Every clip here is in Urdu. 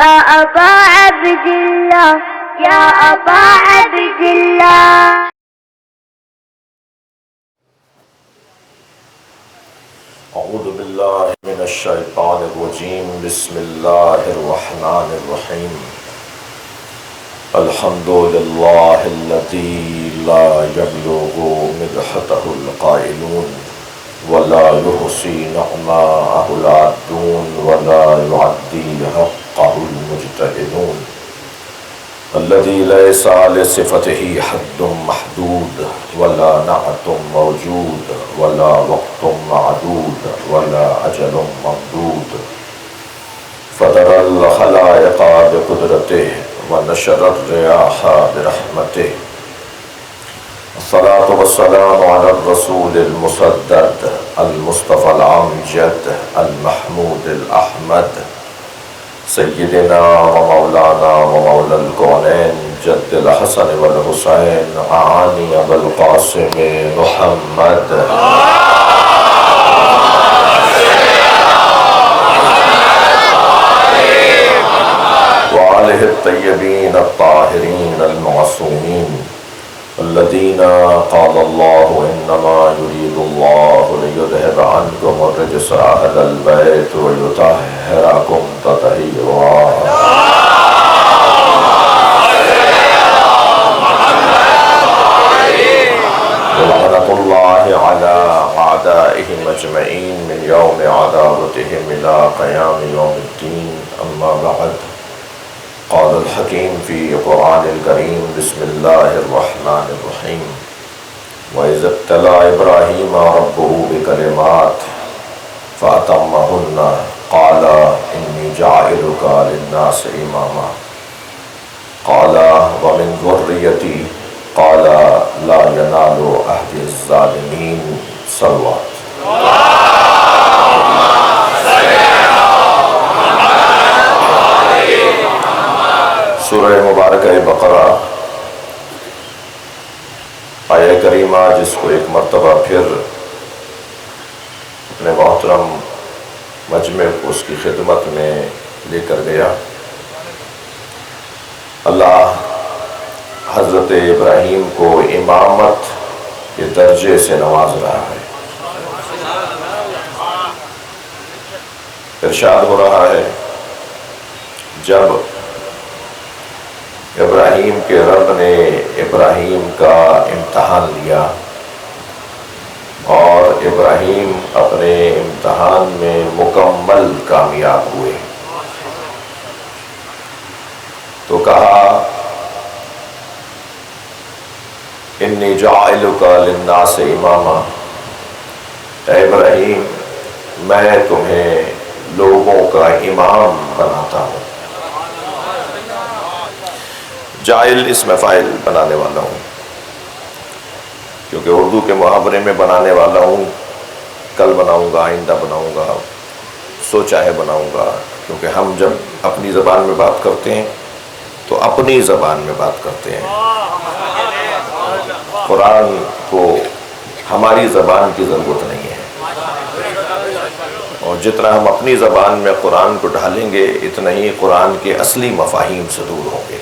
يا أبا عبد الله يا أبا عبد الله. اعوذ باللہ من الشیطان الرجیم بسم اللہ الرحمن الرحیم الحمد للہ الذی لا یبلغ مدحتہ القائلون ولا يحصي نعماءه العادون ولا يعدي حقه المجتهدون الذي ليس لصفته حد محدود ولا نعت موجود ولا وقت معدود ولا أجل ممدود فدر الخلائق بقدرته ونشر الرياح برحمته. الصلاة والسلام على الرسول المسدد المصطفى الأمجد المحمود الأحمد سيدنا ومولانا ومولى الكونين جد الحسن والحسين عاني أبا القاسم محمد وآله الطيبين الطاهرين المعصومين الذين قال الله إنما يريد الله ليذهب عنكم الرجس أهل البيت ويطهركم تطهيرا. ولعنة الله على أعدائهم أجمعين من يوم عداوتهم إلى قيام يوم الدين. أما بعد قال الحكيم في قرآن الكريم بسم الله الرحمن الرحيم وإذ ابتلى إبراهيم ربه بكلمات فأتمهن قال إني جاعلك للناس إماما قال ومن ذريتي قال لا ينال عهد الظالمين. صلوات. سورہ مبارکہ بقرہ آیہ کریمہ جس کو ایک مرتبہ پھر اپنے محترم مجمع کو اس کی خدمت میں لے کر گیا. اللہ حضرت ابراہیم کو امامت کے درجے سے نواز رہا ہے. ارشاد ہو رہا ہے جب ابراہیم کے رب نے ابراہیم کا امتحان لیا اور ابراہیم اپنے امتحان میں مکمل کامیاب ہوئے تو کہا انی جاعلک للناس اماما، اے ابراہیم میں تمہیں لوگوں کا امام بناتا ہوں. جائل اس میں فاعل بنانے والا ہوں کیونکہ اردو کے محاورے میں بنانے والا ہوں. کل بناؤں گا، آئندہ بناؤں گا، سوچا ہے بناؤں گا، کیونکہ ہم جب اپنی زبان میں بات کرتے ہیں تو اپنی زبان میں بات کرتے ہیں. قرآن کو ہماری زبان کی ضرورت نہیں ہے، اور جتنا ہم اپنی زبان میں قرآن کو ڈھالیں گے اتنا ہی قرآن کے اصلی مفاہیم سے دور ہوں گے.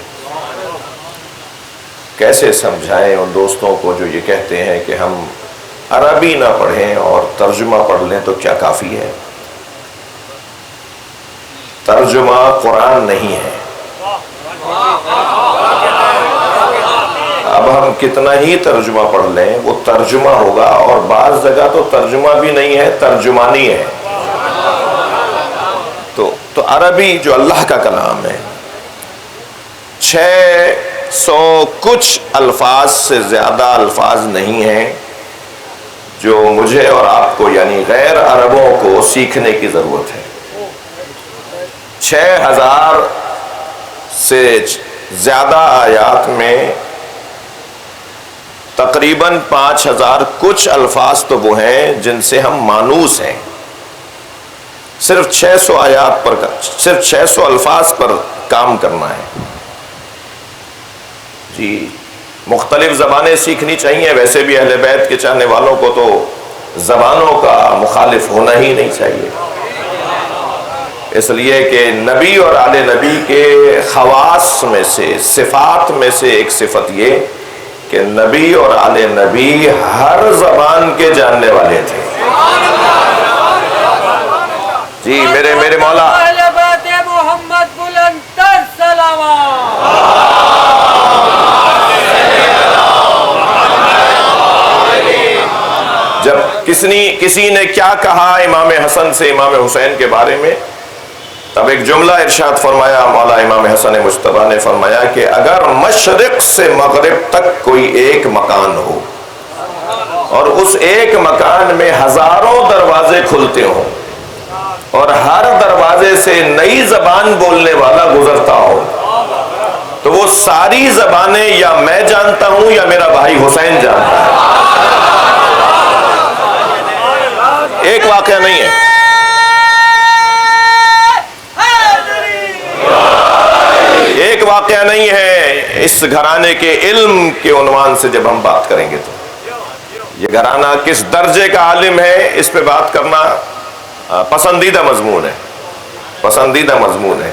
کیسے سمجھائیں ان دوستوں کو جو یہ کہتے ہیں کہ ہم عربی نہ پڑھیں اور ترجمہ پڑھ لیں تو کیا کافی ہے؟ ترجمہ قرآن نہیں ہے. اب ہم کتنا ہی ترجمہ پڑھ لیں وہ ترجمہ ہوگا، اور بعض جگہ تو ترجمہ بھی نہیں ہے، ترجمانی ہے. تو عربی جو اللہ کا کلام ہے 600 کچھ الفاظ سے زیادہ الفاظ نہیں ہیں جو مجھے اور آپ کو یعنی غیر عربوں کو سیکھنے کی ضرورت ہے. 6000 سے زیادہ آیات میں تقریباً 5000 کچھ الفاظ تو وہ ہیں جن سے ہم مانوس ہیں. صرف 600 آیات پر، صرف 600 الفاظ پر کام کرنا ہے. جی مختلف زبانیں سیکھنی چاہیے، ویسے بھی اہل بیت کے چاہنے والوں کو تو زبانوں کا مخالف ہونا ہی نہیں چاہیے. اس لیے کہ نبی اور آل نبی کے خواص میں سے، صفات میں سے ایک صفت یہ کہ نبی اور آل نبی ہر زبان کے جاننے والے تھے۔ جی میرے مولا اہل بیت محمد بلند تر صلوات۔ جب کسی نے کیا کہا امام حسن سے، امام حسین کے بارے میں، تب ایک جملہ ارشاد فرمایا مولا امام حسن مجتبیٰ نے، فرمایا کہ اگر مشرق سے مغرب تک کوئی ایک مکان ہو اور اس ایک مکان میں ہزاروں دروازے کھلتے ہوں اور ہر دروازے سے نئی زبان بولنے والا گزرتا ہو، تو وہ ساری زبانیں یا میں جانتا ہوں یا میرا بھائی حسین جانتا ہے۔ ایک واقعہ نہیں ہے، ایک واقعہ نہیں ہے۔ اس گھرانے کے علم کے عنوان سے جب ہم بات کریں گے تو یہ گھرانہ کس درجے کا عالم ہے، اس پہ بات کرنا پسندیدہ مضمون ہے، پسندیدہ مضمون ہے۔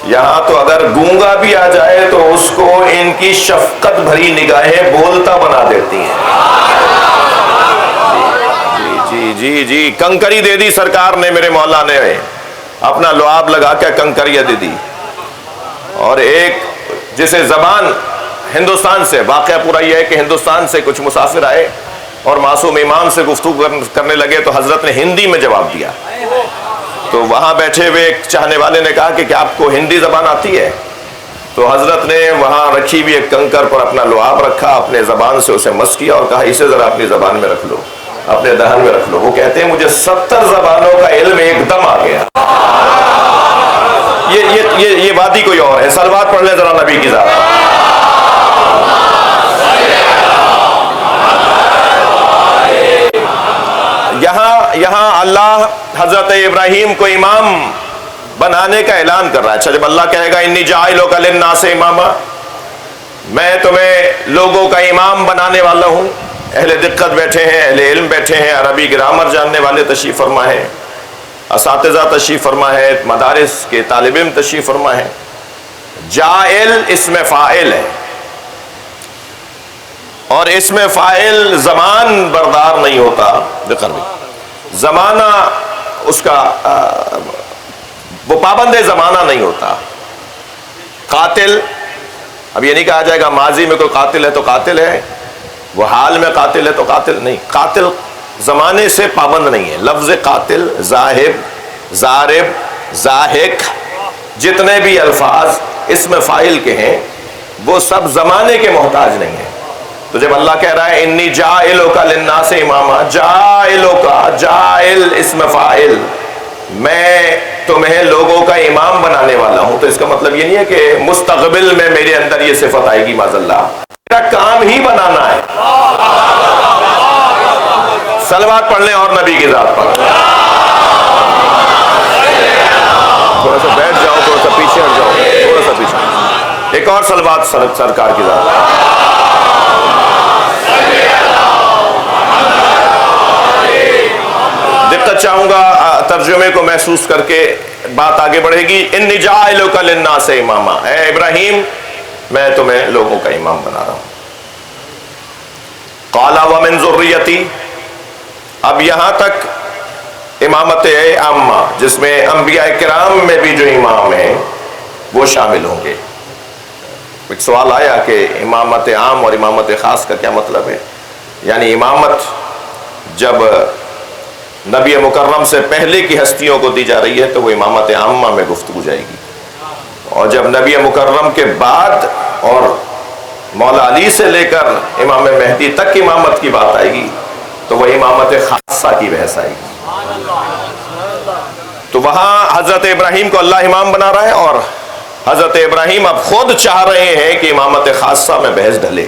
یہاں تو اگر گونگا بھی آ جائے تو اس کو ان کی شفقت بھری نگاہیں بولتا بنا دیتی ہیں۔ جی کنکری دے دی سرکار نے، میرے مولا نے اپنا لعاب لگا کے کنکریاں دے دی۔ اور ایک جسے زبان ہندوستان سے، واقعہ پورا یہ ہے کہ ہندوستان سے کچھ مسافر آئے اور معصوم امام سے گفتگو کرنے لگے تو حضرت نے ہندی میں جواب دیا۔ تو وہاں بیٹھے ہوئے ایک چاہنے والے نے کہا کہ کیا آپ کو ہندی زبان آتی ہے؟ تو حضرت نے وہاں رکھی ہوئی ایک کنکر پر اپنا لعاب رکھا، اپنے زبان سے اسے مس کیا اور کہا اسے ذرا اپنی زبان میں رکھ لو، اپنے دہن میں رکھ لو۔ وہ کہتے ہیں مجھے 70 زبانوں کا علم ایک دم آ گیا۔ یہ وادی کوئی اور ہے۔ صلوات پڑھ لیں ذرا نبی کی ذات۔ یہاں اللہ حضرت ابراہیم کو امام بنانے کا اعلان کر رہا ہے۔ اچھا، جب اللہ کہے گا انی جاعلک للناس اماما، میں تمہیں لوگوں کا امام بنانے والا ہوں، اہل دقت بیٹھے ہیں، اہل علم بیٹھے ہیں، عربی گرامر جاننے والے تشریف فرما ہے، اساتذہ تشریف فرما ہے، مدارس کے طالب علم تشریف فرما ہے۔ جاعل اسم فاعل ہے، اور اسم فاعل زمان بردار نہیں ہوتا۔ زمانہ اس کا وہ پابند زمانہ نہیں ہوتا۔ قاتل، اب یہ نہیں کہا جائے گا ماضی میں کوئی قاتل ہے تو قاتل ہے، وہ حال میں قاتل ہے تو قاتل نہیں۔ قاتل زمانے سے پابند نہیں ہے۔ لفظ قاتل، ذاہب، ضارب، ضاحک، جتنے بھی الفاظ اسم فاعل کے ہیں وہ سب زمانے کے محتاج نہیں ہیں۔ تو جب اللہ کہہ رہا ہے انی جاعلک للناس اماما، جاعلک، جاعل اسم فاعل، میں تمہیں لوگوں کا امام بنانے والا ہوں، تو اس کا مطلب یہ نہیں ہے کہ مستقبل میں میرے اندر یہ صفت آئے گی، معاذ اللہ، میرا کام ہی بنانا ہے۔ صلوات پڑھ لیں اور نبی کی ذات پر۔ تھوڑا سا بیٹھ جاؤ، تھوڑا سا پیچھے ہٹ جاؤ، تھوڑا سا پیچھے۔ ایک اور صلوات سرکار کی ذات۔ دقت چاہوں گا ترجمے کو محسوس کر کے بات آگے بڑھے گی۔ انی جاعلک للناس اماما، اے ابراہیم میں تمہیں لوگوں کا امام بنا رہا ہوں۔ قال ومن ذریتی، اب یہاں تک امامت عامہ جس میں انبیاء کرام میں بھی جو امام ہیں وہ شامل ہوں گے۔ ایک سوال آیا کہ امامت عام اور امامت خاص کا کیا مطلب ہے؟ یعنی امامت جب نبی مکرم سے پہلے کی ہستیوں کو دی جا رہی ہے تو وہ امامت عامہ میں گفتگو جائے گی، اور جب نبی مکرم کے بعد اور مولا علی سے لے کر امام مہدی تک امامت کی بات آئے گی تو وہ امامت خاصہ کی بحث آئے گی۔ تو وہاں حضرت ابراہیم کو اللہ امام بنا رہا ہے، اور حضرت ابراہیم اب خود چاہ رہے ہیں کہ امامت خاصہ میں بحث ڈھلے۔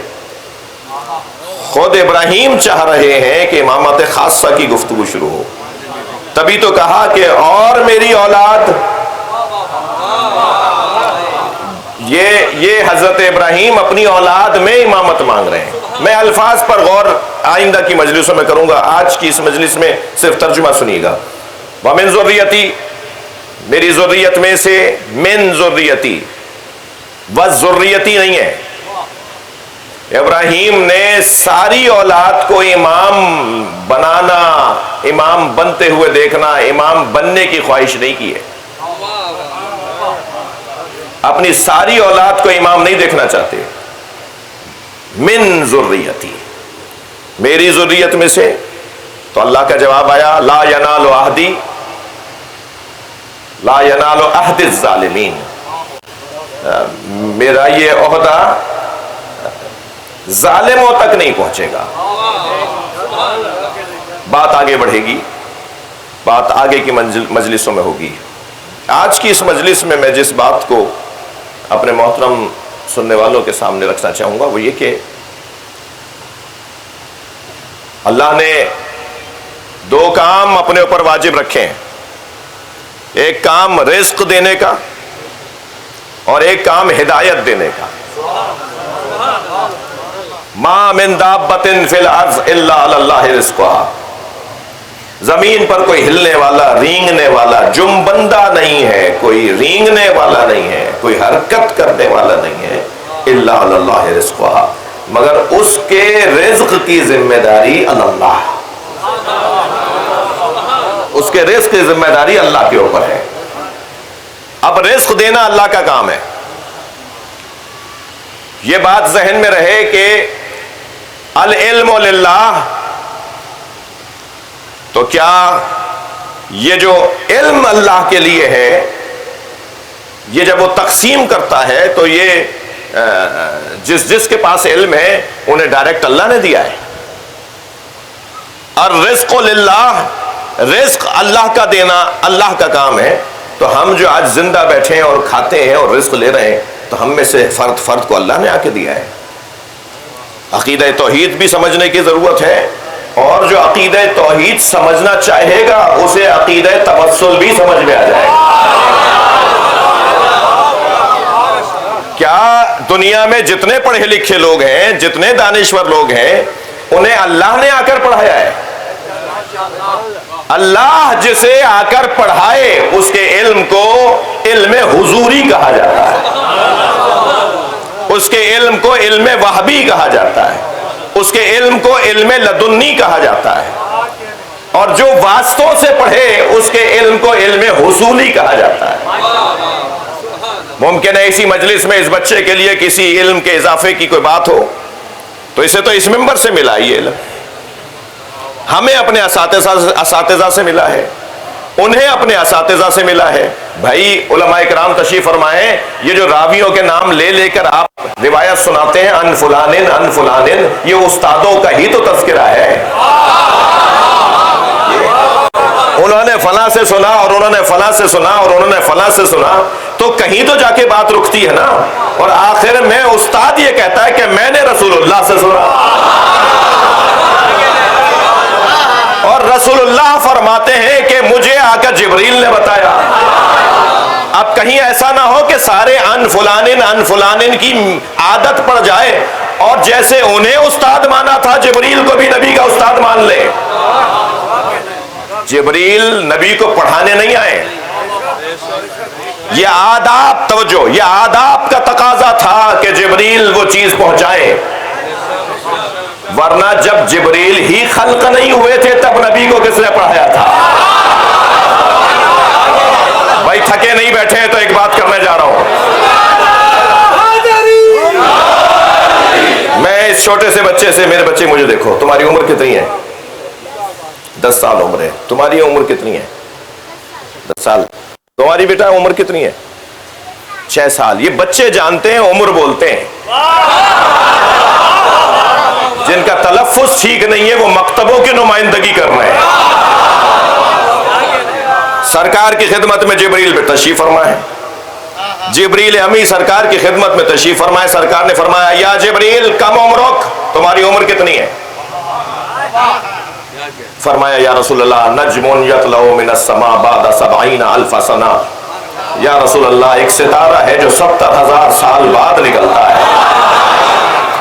خود ابراہیم چاہ رہے ہیں کہ امامت خاصہ کی گفتگو شروع ہو، تبھی تو کہا کہ اور میری اولاد، یہ حضرت ابراہیم اپنی اولاد میں امامت مانگ رہے ہیں۔ میں الفاظ پر غور آئندہ کی مجلسوں میں کروں گا، آج کی اس مجلس میں صرف ترجمہ سنیے گا۔ وَمِن ذُرِّيَّتِي، میری ذریت میں سے، من ذریتی، وذریتی نہیں ہے۔ ابراہیم نے ساری اولاد کو امام بنانا، امام بنتے ہوئے دیکھنا، امام بننے کی خواہش نہیں کی ہے۔ اپنی ساری اولاد کو امام نہیں دیکھنا چاہتے۔ من ذریتی، میری ذریت میں سے۔ تو اللہ کا جواب آیا، لا ینال عہدی، لا ینال عہد الظالمین، میرا یہ عہدہ ظالموں تک نہیں پہنچے گا۔ بات آگے بڑھے گی، بات آگے کی مجلسوں میں ہوگی۔ آج کی اس مجلس میں جس بات کو اپنے محترم سننے والوں کے سامنے رکھنا چاہوں گا وہ یہ کہ اللہ نے دو کام اپنے اوپر واجب رکھے ہیں، ایک کام رزق دینے کا اور ایک کام ہدایت دینے کا۔ ما من دابۃ فی الارض الا علی اللہ رزقھا، زمین پر کوئی ہلنے والا، رینگنے والا، جنبندہ نہیں ہے، کوئی رینگنے والا نہیں ہے، کوئی حرکت کرنے والا نہیں ہے، الا علی اللہ رزقھا، مگر اس کے رزق کی ذمہ داری اللہ، اس کے رزق کی ذمہ داری اللہ کے اوپر ہے۔ اب رزق دینا اللہ کا کام ہے۔ یہ بات ذہن میں رہے کہ العلم للہ، تو کیا یہ جو علم اللہ کے لیے ہے، یہ جب وہ تقسیم کرتا ہے تو یہ جس کے پاس علم ہے انہیں ڈائریکٹ اللہ نے دیا ہے۔ الرزق للہ، رزق اللہ کا دینا اللہ کا کام ہے۔ تو ہم جو آج زندہ بیٹھے ہیں اور کھاتے ہیں اور رزق لے رہے ہیں تو ہم میں سے فرد کو اللہ نے آ کے دیا ہے۔ عقیدہ توحید بھی سمجھنے کی ضرورت ہے، اور جو عقیدہ توحید سمجھنا چاہے گا اسے عقیدہ توسل بھی سمجھ میں آ جائے گا۔ کیا دنیا میں جتنے پڑھے لکھے لوگ ہیں، جتنے دانشور لوگ ہیں، انہیں اللہ نے آ کر پڑھایا ہے؟ اللہ جسے آ کر پڑھائے اس کے علم کو علم حضوری کہا جاتا ہے، اس کے علم کو علم وہبی کہا جاتا ہے، اس کے علم کو علم لدنی کہا جاتا ہے، اور جو واسطوں سے پڑھے اس کے علم کو علم حصولی کہا جاتا ہے۔ ممکن ہے اسی مجلس میں اس بچے کے لیے کسی علم کے اضافے کی کوئی بات ہو تو اسے تو اس ممبر سے ملا یہ علم، ہمیں اپنے اساتذہ سے ملا ہے، انہیں اپنے اساتذہ سے ملا ہے۔ بھائی علماء کرام تشریف فرمائیں، یہ جو راویوں کے نام لے لے کر آپ روایت سناتے ہیں ان فلانن ان فلانن، یہ استادوں کا ہی تو تذکرہ ہے۔ انہوں نے فلاں سے سنا اور انہوں نے فلاں سے سنا اور انہوں نے فلاں سے سنا، تو کہیں تو جا کے بات رکتی ہے نا، اور آخر میں استاد یہ کہتا ہے کہ میں نے رسول اللہ سے سنا، اور رسول اللہ فرماتے ہیں کہ مجھے آ کر جبریل نے بتایا۔ اب کہیں ایسا نہ ہو کہ سارے ان فلانن کی عادت پڑ جائے اور جیسے انہیں استاد مانا تھا جبریل کو بھی نبی کا استاد مان لے۔ جبریل نبی کو پڑھانے نہیں آئے، یہ آداب، توجہ، یہ آداب کا تقاضا تھا کہ جبریل وہ چیز پہنچائے، ورنہ جب جبریل ہی خلق نہیں ہوئے تھے تب نبی کو کس نے پڑھایا تھا؟ بھائی تھکے نہیں بیٹھے ہیں تو ایک بات کرنے جا رہا ہوں۔ میں اس چھوٹے سے بچے سے، میرے بچے مجھے دیکھو، تمہاری عمر کتنی ہے؟ 10 سال عمر ہے۔ تمہاری عمر کتنی ہے؟ 10 سال۔ تمہاری بیٹا عمر کتنی ہے؟ 6 سال۔ یہ بچے جانتے ہیں، عمر بولتے ہیں۔ جن کا تلفظ ٹھیک نہیں ہے وہ مکتبوں کی نمائندگی کر رہے ہیں۔ سرکار کی خدمت میں جبریل پہ تشریف فرما ہے، جبریل امی سرکار کی خدمت میں تشریف فرمائے۔ سرکار نے فرمایا یا جبریل کم عمرک، تمہاری عمر کتنی ہے؟ فرمایا یا رسول اللہ نجم یطلع من السماء بعد 70,000 سنہ، یا رسول اللہ ایک ستارہ ہے جو 70,000 سال بعد نکلتا ہے،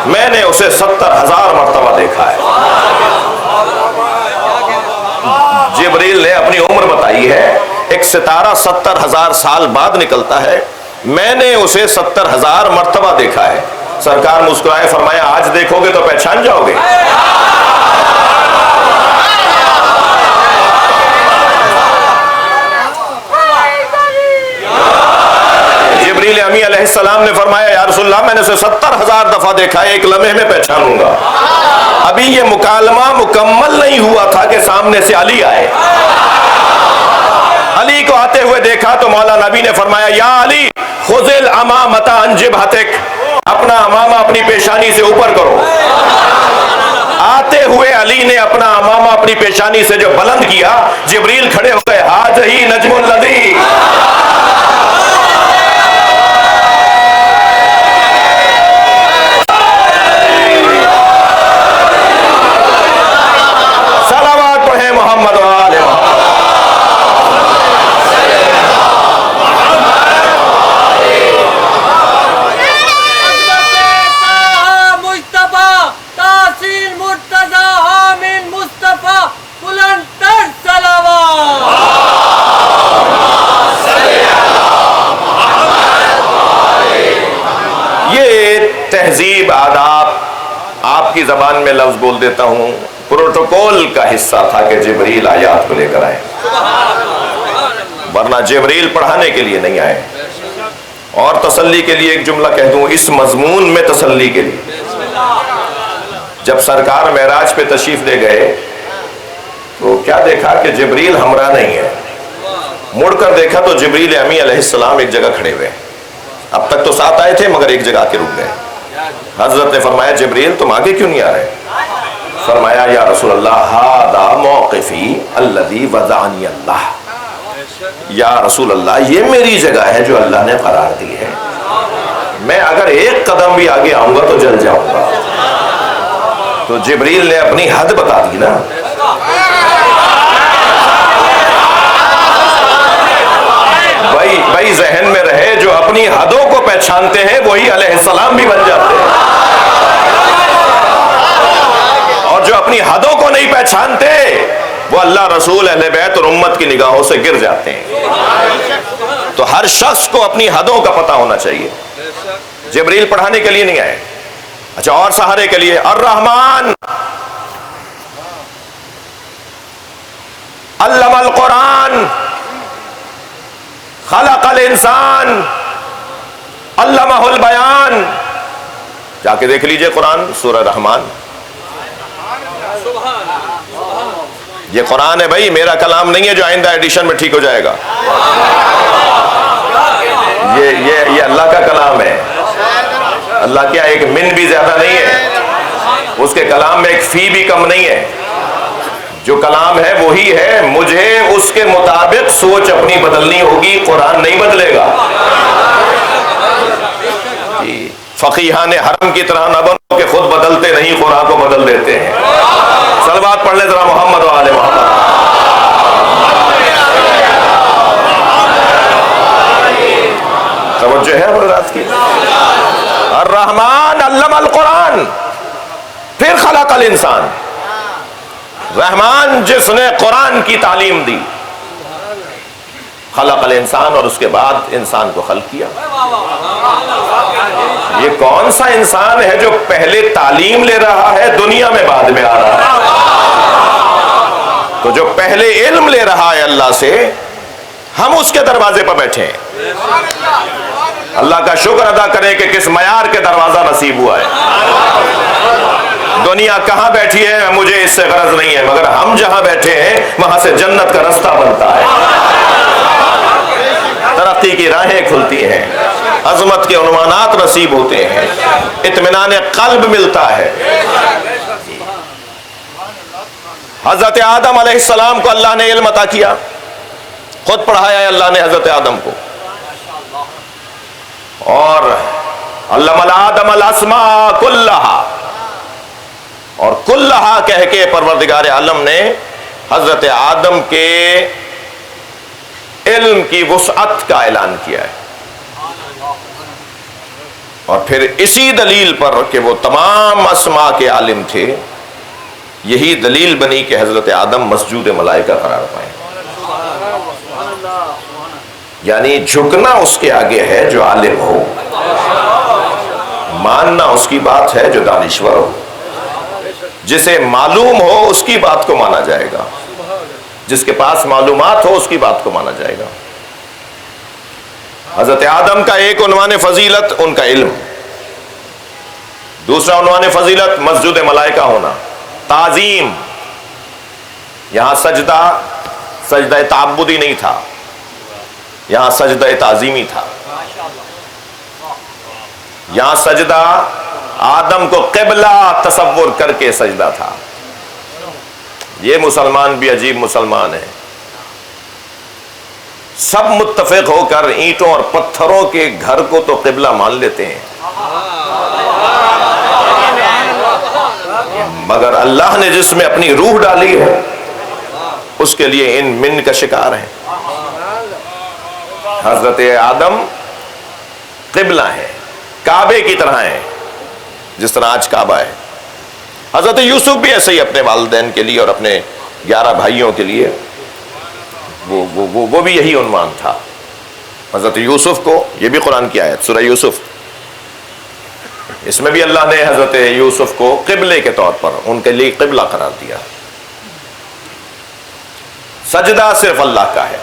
میں نے اسے 70,000 مرتبہ دیکھا ہے۔ جبریل نے اپنی عمر بتائی ہے۔ ایک ستارہ 70,000 سال بعد نکلتا ہے، میں نے اسے 70,000 مرتبہ دیکھا ہے۔ سرکار مسکرائے، فرمایا آج دیکھو گے تو پہچان جاؤ گے۔ جبریل امی علیہ السلام نے فرمایا یا رسول اللہ میں نے اسے 70,000 دفعہ دیکھا ہے، ایک لمحے میں پہچانوں گا۔ ابھی یہ مکالمہ مکمل نہیں ہوا تھا کہ سامنے سے علی آئے۔ علی کو آتے ہوئے دیکھا تو مولا نبی نے فرمایا یا علی خذ الامامۃ عن جبہتک، اپنا امامہ اپنی پیشانی سے اوپر کرو۔ آتے ہوئے علی نے اپنا امامہ اپنی پیشانی سے جو بلند کیا، جبریل کھڑے ہو گئے، ھذہ نجم الذی صلوات پڑھیں محمد و آل محمد۔ تہذیب آداب، آپ کی زبان میں لفظ بول دیتا ہوں، پروٹوکول کا حصہ تھا کہ جبریل آیات کو لے کر آئے، ورنہ جبریل پڑھانے کے لیے نہیں آئے۔ اور تسلی کے لیے ایک جملہ کہہ دوں، اس مضمون میں تسلی کے لیے، جب سرکار معراج پہ تشریف لے گئے تو کیا دیکھا کہ جبریل ہمراہ نہیں ہے، مڑ کر دیکھا تو جبریل امی علیہ السلام ایک جگہ کھڑے ہوئے، اب تک تو ساتھ آئے تھے مگر ایک جگہ کے رک گئے۔ حضرت نے فرمایا جبریل تم آگے کیوں نہیں آ رہے؟ فرمایا یا رسول اللہ ھذا موقفی الذی وضعنی اللہ، یا رسول اللہ یہ میری جگہ ہے جو اللہ نے قرار دی ہے، میں اگر ایک قدم بھی آگے آؤں گا تو جل جاؤں گا۔ تو جبریل نے اپنی حد بتا دی نا، بھائی ذہن میں رہے جو اپنی حدوں کو پہچانتے ہیں وہی علیہ السلام بھی بن جاتے ہیں، اور جو اپنی حدوں کو نہیں پہچانتے وہ اللہ رسول اہل بیت اور امت کی نگاہوں سے گر جاتے ہیں۔ تو ہر شخص کو اپنی حدوں کا پتہ ہونا چاہیے۔ جبریل پڑھانے کے لیے نہیں آئے، اچھا اور سہارے کے لیے، الرحمن علم القرآن خلق الانسان علمہ البیان، جا کے دیکھ لیجئے قرآن سورہ رحمان، یہ قرآن ہے بھائی، میرا کلام نہیں ہے جو آئندہ ایڈیشن میں ٹھیک ہو جائے گا، یہ اللہ کا کلام ہے۔ اللہ کیا ایک من بھی زیادہ نہیں ہے، اس کے کلام میں ایک فی بھی کم نہیں ہے، جو کلام ہے وہی ہے، مجھے اس کے مطابق سوچ اپنی بدلنی ہوگی، قرآن نہیں بدلے گا۔ فقیہان حرم کی طرح نہ بنو کہ خود بدلتے نہیں قرآن کو بدل دیتے ہیں۔ صلوات پڑھ لیں ذرا محمد و آل محمد۔ توجہ ہے حضرات کی؟ الرحمن علم القرآن، پھر خلق الانسان، رحمان جس نے قرآن کی تعلیم دی، خلق الانسان، اور اس کے بعد انسان کو خلق کیا۔ یہ کون سا انسان ہے جو پہلے تعلیم لے رہا ہے دنیا میں بعد میں آ رہا ہے؟ تو جو پہلے علم لے رہا ہے اللہ سے، ہم اس کے دروازے پر بیٹھے ہیں، اللہ کا شکر ادا کریں کہ کس معیار کے دروازہ نصیب ہوا ہے۔ دنیا کہاں بیٹھی ہے مجھے اس سے غرض نہیں ہے، مگر ہم جہاں بیٹھے ہیں وہاں سے جنت کا رستہ بنتا ہے، ترقی کی راہیں کھلتی ہیں، عظمت کے عنوانات نصیب ہوتے ہیں، اطمینان قلب ملتا ہے۔ حضرت آدم علیہ السلام کو اللہ نے علم عطا کیا، خود پڑھایا ہے اللہ نے حضرت آدم کو، اور علم آدم الاسماء کلہا، اور کلہا کہہ کے پروردگار عالم نے حضرت آدم کے علم کی وسعت کا اعلان کیا ہے، اور پھر اسی دلیل پر کہ وہ تمام اسماء کے عالم تھے، یہی دلیل بنی کہ حضرت آدم مسجود ملائکہ قرار پائے۔ یعنی جھکنا اس کے آگے ہے جو عالم ہو، ماننا اس کی بات ہے جو دانشور ہو، جسے معلوم ہو اس کی بات کو مانا جائے گا، جس کے پاس معلومات ہو اس کی بات کو مانا جائے گا۔ حضرت آدم کا ایک عنوان فضیلت ان کا علم، دوسرا عنوان فضیلت مسجد ملائکہ ہونا، تعظیم۔ یہاں سجدہ تعبدی نہیں تھا، یہاں سجدہ تعظیمی تھا۔ یہاں سجدہ آدم کو قبلہ تصور کر کے سجدہ تھا۔ یہ مسلمان بھی عجیب مسلمان ہیں، سب متفق ہو کر اینٹوں اور پتھروں کے گھر کو تو قبلہ مان لیتے ہیں، مگر اللہ نے جس میں اپنی روح ڈالی ہے اس کے لیے ان من کا شکار ہیں۔ حضرت آدم قبلہ ہے، کعبے کی طرح ہیں، جس طرح آج کعبہ ہے۔ حضرت یوسف بھی ایسے ہی اپنے والدین کے لیے اور اپنے 11 بھائیوں کے لیے وہ بھی یہی عنوان تھا۔ حضرت یوسف کو، یہ بھی قرآن کی آیت سورہ یوسف، اس میں بھی اللہ نے حضرت یوسف کو قبلے کے طور پر ان کے لیے قبلہ قرار دیا۔ سجدہ صرف اللہ کا ہے،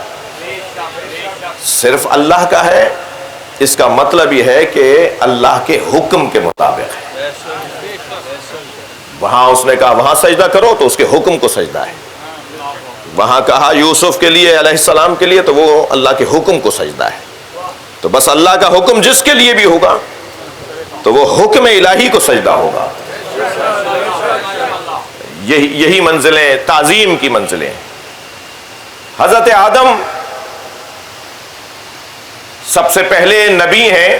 صرف اللہ کا ہے، اس کا مطلب یہ ہے کہ اللہ کے حکم کے مطابق ہے۔ وہاں اس نے کہا وہاں سجدہ کرو تو اس کے حکم کو سجدہ ہے، وہاں کہا یوسف کے لیے علیہ السلام کے لیے تو وہ اللہ کے حکم کو سجدہ ہے۔ تو بس اللہ کا حکم جس کے لیے بھی ہوگا تو وہ حکم الہی کو سجدہ ہوگا۔ یہی منزلیں تعظیم کی منزلیں۔ حضرت آدم سب سے پہلے نبی ہیں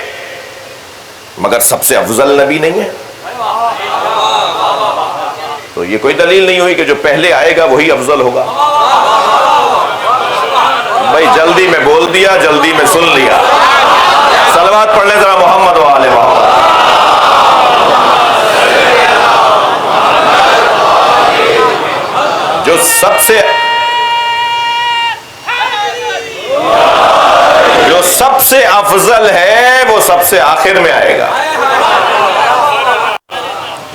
مگر سب سے افضل نبی نہیں ہے، تو یہ کوئی دلیل نہیں ہوئی کہ جو پہلے آئے گا وہی افضل ہوگا۔ بھائی جلدی میں بول دیا، جلدی میں سن لیا۔ صلوات پڑھ لیں ذرا محمد و آل محمد۔ جو سب سے افضل ہے وہ سب سے آخر میں آئے گا۔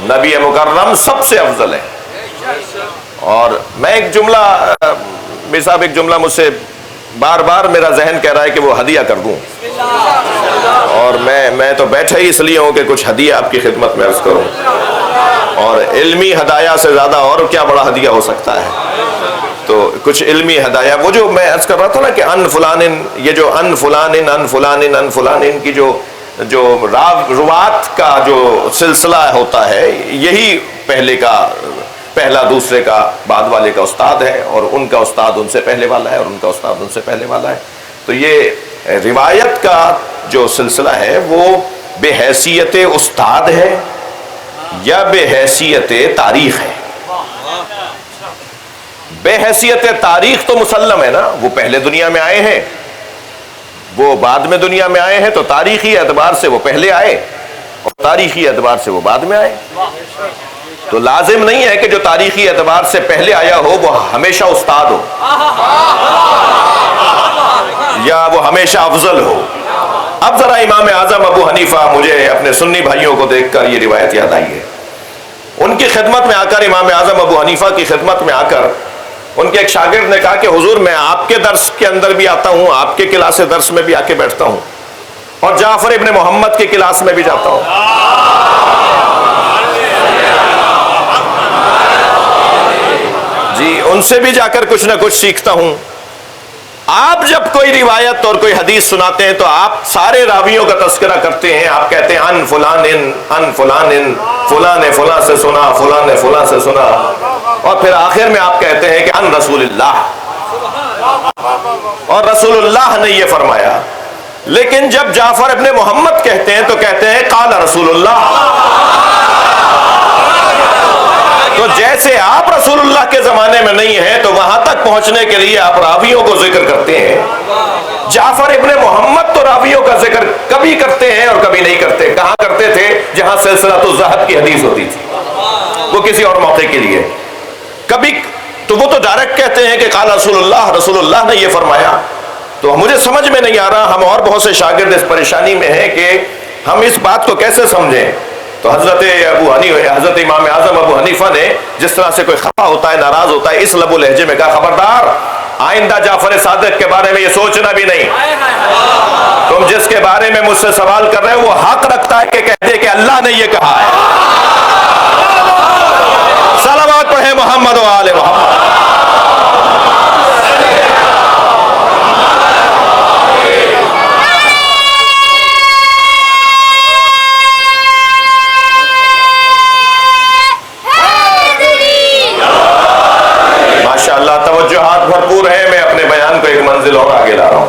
نبی مکرم سب سے افضل ہے۔ اور میں ایک جملہ، میر صاحب ایک جملہ مجھ سے بار بار میرا ذہن کہہ رہا ہے کہ وہ ہدیہ کر دوں، اور میں تو بیٹھا ہی اس لیے ہوں کہ کچھ ہدیہ آپ کی خدمت میں عرض کروں، اور علمی ہدایہ سے زیادہ اور کیا بڑا ہدیہ ہو سکتا ہے۔ تو کچھ علمی ہدایہ، وہ جو میں عرض کر رہا تھا نا کہ ان فلان، یہ جو ان فلان ان فلان ان فلان ان کی جو روات کا جو سلسلہ ہوتا ہے، یہی پہلا دوسرے کا بعد والے کا استاد ہے، اور ان کا استاد ان سے پہلے والا ہے، اور ان کا استاد ان سے پہلے والا ہے۔ تو یہ روایت کا جو سلسلہ ہے وہ بے حیثیت استاد ہے یا بے حیثیت تاریخ ہے؟ بے حیثیت تاریخ تو مسلم ہے نا، وہ پہلے دنیا میں آئے ہیں، وہ بعد میں دنیا میں آئے ہیں، تو تاریخی اعتبار سے وہ پہلے آئے اور تاریخی اعتبار سے وہ بعد میں آئے۔ تو لازم نہیں ہے کہ جو تاریخی اعتبار سے پہلے آیا ہو وہ ہمیشہ استاد ہو یا وہ ہمیشہ افضل ہو۔ اب ذرا امام اعظم ابو حنیفہ، مجھے اپنے سنی بھائیوں کو دیکھ کر یہ روایت یاد آئی ہے۔ ان کی خدمت میں آ کر، امام اعظم ابو حنیفہ کی خدمت میں آ کر ان کے ایک شاگرد نے کہا کہ حضور میں آپ کے درس کے اندر بھی آتا ہوں، آپ کے کلاس درس میں بھی آ کے بیٹھتا ہوں، اور جعفر ابن محمد کی کلاس میں بھی جاتا ہوں۔ جی ان سے بھی جا کر کچھ نہ کچھ سیکھتا ہوں۔ آپ جب کوئی روایت اور کوئی حدیث سناتے ہیں تو آپ سارے راویوں کا تذکرہ کرتے ہیں، آپ کہتے ہیں ان فلان فلاں نے فلاں سے سنا، فلاں نے فلاں سے سنا، اور پھر آخر میں آپ کہتے ہیں کہ ان رسول اللہ، اور رسول اللہ نے یہ فرمایا۔ لیکن جب جعفر ابن محمد کہتے ہیں تو کہتے ہیں قال رسول اللہ۔ تو جیسے آپ رسول اللہ کے زمانے میں نہیں ہیں تو وہاں تک پہنچنے کے لیے آپ راویوں کو ذکر کرتے ہیں۔ جعفر ابن محمد تو راویوں کا ذکر کبھی کرتے ہیں اور کبھی نہیں کرتے۔ کہاں کرتے تھے؟ جہاں سلسلۃ الذہب کی حدیث ہوتی تھی، وہ کسی اور موقع کے لیے۔ کبھی تو وہ تو ڈائریکٹ کہتے ہیں کہ قال رسول اللہ، رسول اللہ نے یہ فرمایا۔ تو مجھے سمجھ میں نہیں آ رہا، ہم اور بہت سے شاگرد اس پریشانی میں ہیں کہ ہم اس بات کو کیسے سمجھیں. تو حضرت امام اعظم ابو حنیفہ نے جس طرح سے کوئی خفا ہوتا ہے، ناراض ہوتا ہے، اس لب و لہجے میں کہا خبردار آئندہ جعفر صادق کے بارے میں یہ سوچنا بھی نہیں. تم جس کے بارے میں مجھ سے سوال کر رہے ہو وہ حق رکھتا ہے کہ کہہ دے کہ اللہ نے یہ کہا ہے. صلوات پڑھیں محمد و آل محمد. ماشاءاللہ توجہات بھرپور ہیں. میں اپنے بیان کو ایک منزل اور آگے لا رہا ہوں.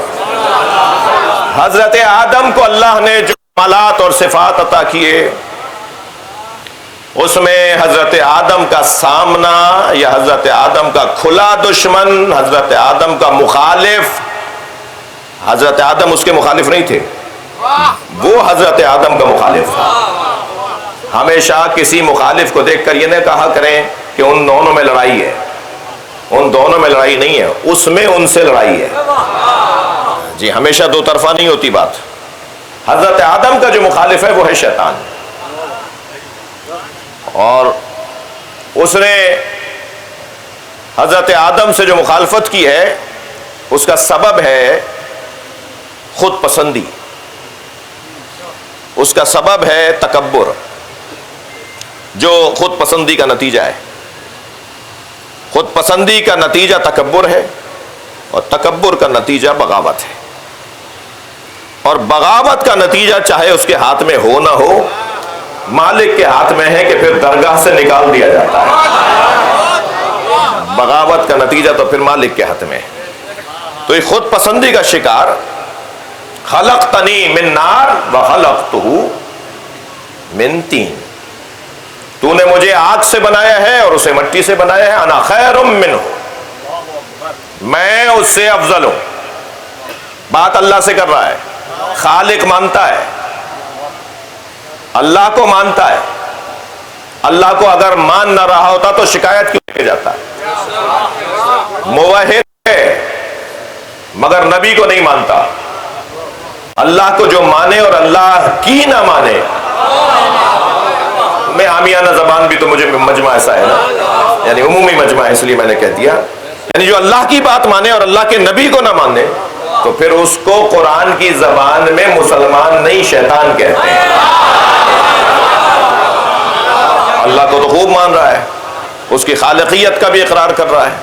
حضرت آدم کو اللہ نے جو کمالات اور صفات عطا کیے، اس میں حضرت آدم کا سامنا یا حضرت آدم کا کھلا دشمن، حضرت آدم کا مخالف، حضرت آدم اس کے مخالف نہیں تھے، وہ حضرت آدم کا مخالف تھا. ہمیشہ کسی مخالف کو دیکھ کر یہ نہ کہا کریں کہ ان دونوں میں لڑائی ہے. ان دونوں میں لڑائی نہیں ہے، اس میں ان سے لڑائی ہے. جی ہمیشہ دو طرفہ نہیں ہوتی بات. حضرت آدم کا جو مخالف ہے وہ ہے شیطان، اور اس نے حضرت آدم سے جو مخالفت کی ہے اس کا سبب ہے خود پسندی، اس کا سبب ہے تکبر، جو خود پسندی کا نتیجہ ہے. خود پسندی کا نتیجہ تکبر ہے، اور تکبر کا نتیجہ بغاوت ہے. اور بغاوت کا نتیجہ چاہے اس کے ہاتھ میں ہو نہ ہو، مالک کے ہاتھ میں ہے کہ پھر درگاہ سے نکال دیا جاتا ہے. بغاوت کا نتیجہ تو پھر مالک کے ہاتھ میں ہے. تو یہ خود پسندی کا شکار، خلقتنی من نار وخلقتہ من طین، تو نے مجھے آگ سے بنایا ہے اور اسے مٹی سے بنایا ہے. انا خیر منہ، میں اس سے افضل ہوں. بات اللہ سے کر رہا ہے. خالق مانتا ہے، اللہ کو مانتا ہے. اللہ کو اگر مان نہ رہا ہوتا تو شکایت کیوں لے کے جاتا ہے؟ موحد ہے مگر نبی کو نہیں مانتا. اللہ کو جو مانے اور اللہ کی نہ مانے، میں عامیانہ زبان بھی تو مجھے مجمع ایسا ہے نا، یعنی عمومی مجمع ہے اس لیے میں نے کہہ دیا، یعنی جو اللہ کی بات مانے اور اللہ کے نبی کو نہ مانے تو پھر اس کو قرآن کی زبان میں مسلمان نہیں شیطان کہتے ہیں. اللہ کو تو خوب مان رہا ہے، اس کی خالقیت کا بھی اقرار کر رہا ہے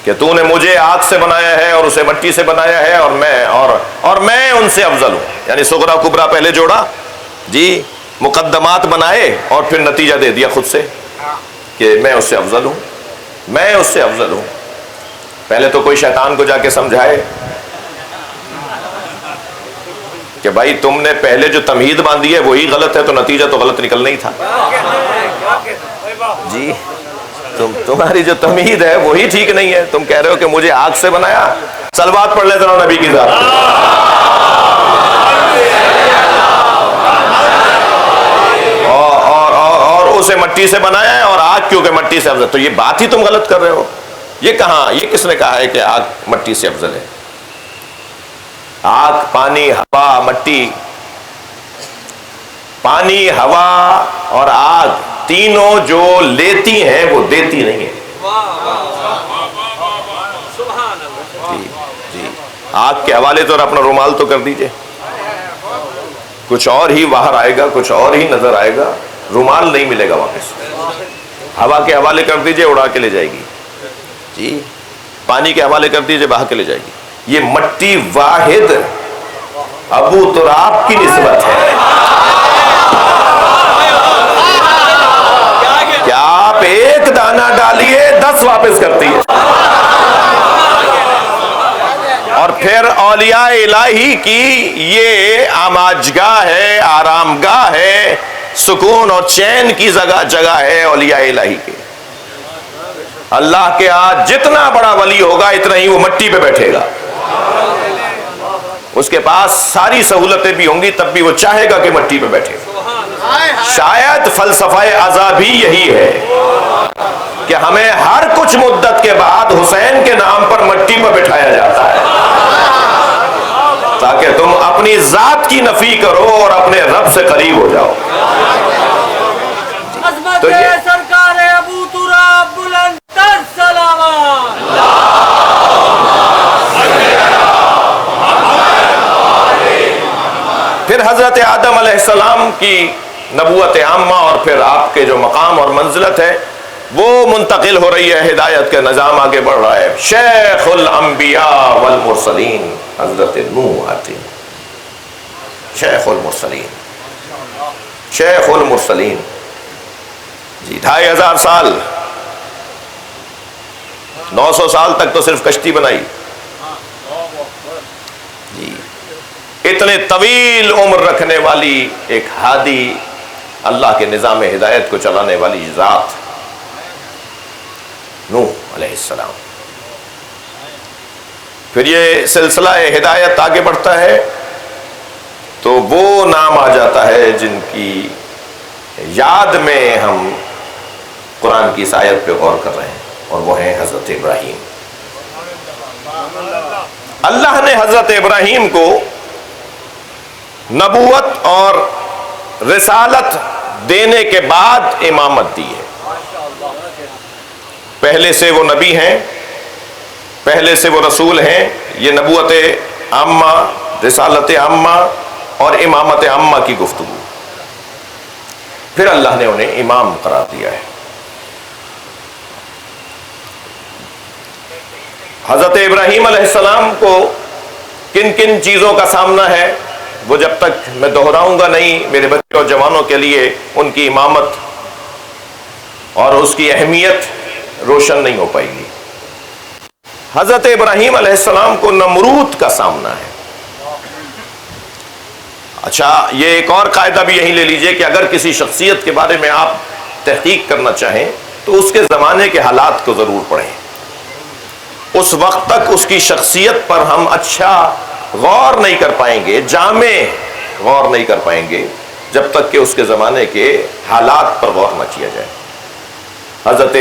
کہ تو نے مجھے آگ سے بنایا ہے اور اسے مٹی سے بنایا ہے، اور میں ان سے افضل ہوں. یعنی صغرا کبرا پہلے جوڑا، جی مقدمات بنائے اور پھر نتیجہ دے دیا خود سے کہ میں اس سے افضل ہوں، میں اس سے افضل ہوں. پہلے تو کوئی شیطان کو جا کے سمجھائے کہ بھائی تم نے پہلے جو تمہید باندھی ہے وہی غلط ہے، تو نتیجہ تو غلط نکلنا ہی تھا. جی تمہاری جو تمہید ہے وہی ٹھیک نہیں ہے. تم کہہ رہے ہو کہ مجھے آگ سے بنایا. صلوات پڑھ لے ذرا نبی کی ذات. اور اسے مٹی سے بنایا ہے، اور آگ کیونکہ مٹی سے افضل. تو یہ بات ہی تم غلط کر رہے ہو. یہ کہاں، یہ کس نے کہا ہے کہ آگ مٹی سے افضل ہے؟ آگ، پانی، ہوا، مٹی، پانی، ہوا اور آگ تینوں جو لیتی ہیں وہ دیتی نہیں ہیں. جی آگ کے حوالے تو اپنا رومال تو کر دیجئے، کچھ اور ہی باہر آئے گا، کچھ اور ہی نظر آئے گا، رومال نہیں ملے گا واپس. ہوا کے حوالے کر دیجئے، اڑا کے لے جائے گی. جی پانی کے حوالے کر دیجئے، بہا کے لے جائے گی. یہ مٹی واحد ابو تراب کی نسبت ہے. کیا آپ ایک دانہ ڈالیے 10 واپس کرتی ہے. اور پھر اولیاء الہی کی یہ آماجگاہ ہے، آرام گاہ ہے، سکون اور چین کی جگہ ہے اولیاء الہی کے. اللہ کے ہاں جتنا بڑا ولی ہوگا اتنا ہی وہ مٹی پہ بیٹھے گا. اس کے پاس ساری سہولتیں بھی ہوں گی تب بھی وہ چاہے گا کہ مٹی پہ بیٹھے. شاید فلسفہ عذابی یہی ہے کہ ہمیں ہر کچھ مدت کے بعد حسین کے نام پر مٹی پر بٹھایا جاتا ہے. تاکہ تم اپنی ذات کی نفی کرو اور اپنے رب سے قریب ہو جاؤ. عظمت تو یہ سرکار ابو تراب بلند تر سلامات. پھر حضرت آدم علیہ السلام کی نبوت عامہ اور پھر آپ کے جو مقام اور منزلت ہے وہ منتقل ہو رہی ہے. ہدایت کا نظام آگے بڑھ رہا ہے. شیخ الانبیاء والمرسلین حضرت نوح آتے ہیں. شیخ المرسلین، شیخ المرسلین. جی 2500 سال، 900 سال تک تو صرف کشتی بنائی. جی اتنے طویل عمر رکھنے والی ایک ہادی، اللہ کے نظام ہدایت کو چلانے والی ذات نوح علیہ السلام. پھر یہ سلسلہ ہدایت آگے بڑھتا ہے تو وہ نام آ جاتا ہے جن کی یاد میں ہم قرآن کی اس آیت پہ غور کر رہے ہیں، اور وہ ہیں حضرت ابراہیم. اللہ نے حضرت ابراہیم کو نبوت اور رسالت دینے کے بعد امامت دی ہے. پہلے سے وہ نبی ہیں، پہلے سے وہ رسول ہیں. یہ نبوت عامہ، رسالت عامہ اور امامت عامہ کی گفتگو. پھر اللہ نے انہیں امام قرار دیا ہے. حضرت ابراہیم علیہ السلام کو کن کن چیزوں کا سامنا ہے وہ جب تک میں دہراؤں گا نہیں، میرے بچے اور جوانوں کے لیے ان کی امامت اور اس کی اہمیت روشن نہیں ہو پائے گی. حضرت ابراہیم علیہ السلام کو نمرود کا سامنا ہے. اچھا، یہ ایک اور قاعدہ بھی یہیں لے لیجئے کہ اگر کسی شخصیت کے بارے میں آپ تحقیق کرنا چاہیں تو اس کے زمانے کے حالات کو ضرور پڑھیں. اس وقت تک اس کی شخصیت پر ہم اچھا غور نہیں کر پائیں گے، جامع غور نہیں کر پائیں گے جب تک کہ اس کے زمانے کے حالات پر غور نہ کیا جائے. حضرت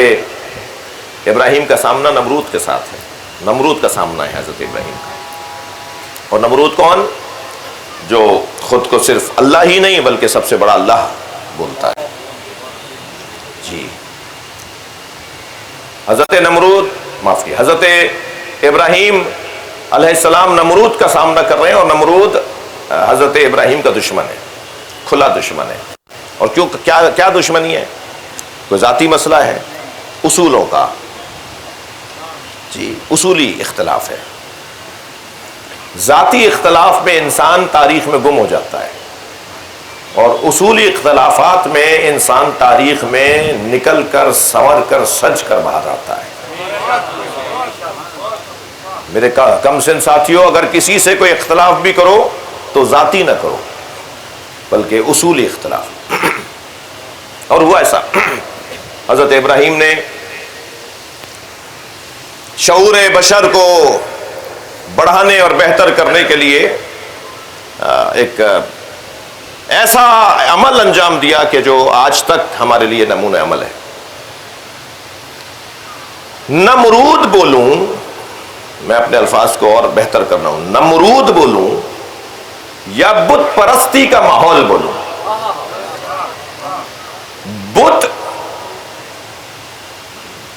ابراہیم کا سامنا نمرود کے ساتھ ہے. نمرود کا سامنا ہے حضرت ابراہیم کا. اور نمرود کون؟ جو خود کو صرف اللہ ہی نہیں بلکہ سب سے بڑا اللہ بولتا ہے. جی حضرت نمرود، معاف کیجیے، حضرت ابراہیم علیہ السلام نمرود کا سامنا کر رہے ہیں، اور نمرود حضرت ابراہیم کا دشمن ہے، کھلا دشمن ہے. اور کیوں، کیا دشمنی ہے؟ کوئی ذاتی مسئلہ ہے، اصولوں کا. جی اصولی اختلاف ہے. ذاتی اختلاف میں انسان تاریخ میں گم ہو جاتا ہے، اور اصولی اختلافات میں انسان تاریخ میں نکل کر، سنور کر، سج کر باہر آتا ہے. میرے کم سن ساتھیوں، اگر کسی سے کوئی اختلاف بھی کرو تو ذاتی نہ کرو بلکہ اصولی اختلاف. اور ہوا ایسا. حضرت ابراہیم نے شعور بشر کو بڑھانے اور بہتر کرنے کے لیے ایک ایسا عمل انجام دیا کہ جو آج تک ہمارے لیے نمونہ عمل ہے. نمرود بولوں، میں اپنے الفاظ کو اور بہتر کر رہا ہوں، نمرود بولوں یا بت پرستی کا ماحول بولوں. بت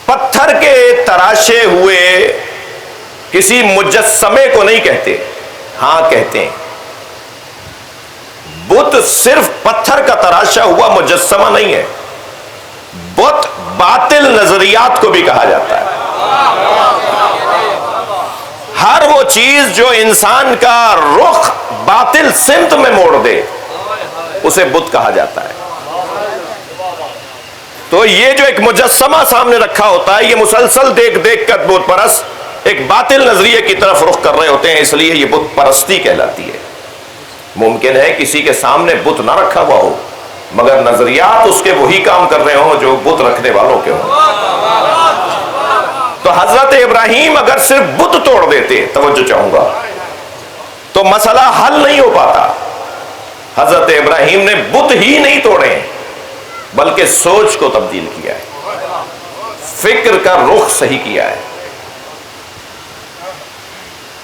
پتھر کے تراشے ہوئے کسی مجسمے کو نہیں کہتے. ہاں کہتے ہیں بت صرف پتھر کا تراشا ہوا مجسمہ نہیں ہے، بت باطل نظریات کو بھی کہا جاتا ہے. ہر وہ چیز جو انسان کا رخ باطل سمت میں موڑ دے اسے بت کہا جاتا ہے. تو یہ جو ایک مجسمہ سامنے رکھا ہوتا ہے، یہ مسلسل دیکھ دیکھ کر بت پرست ایک باطل نظریے کی طرف رخ کر رہے ہوتے ہیں، اس لیے یہ بت پرستی کہلاتی ہے. ممکن ہے کسی کے سامنے بت نہ رکھا ہوا ہو مگر نظریات اس کے وہی کام کر رہے ہوں جو بت رکھنے والوں کے ہوں. تو حضرت ابراہیم اگر صرف بت توڑ دیتے، توجہ چاہوں گا، تو مسئلہ حل نہیں ہو پاتا. حضرت ابراہیم نے بت ہی نہیں توڑے بلکہ سوچ کو تبدیل کیا ہے، فکر کا رخ صحیح کیا ہے.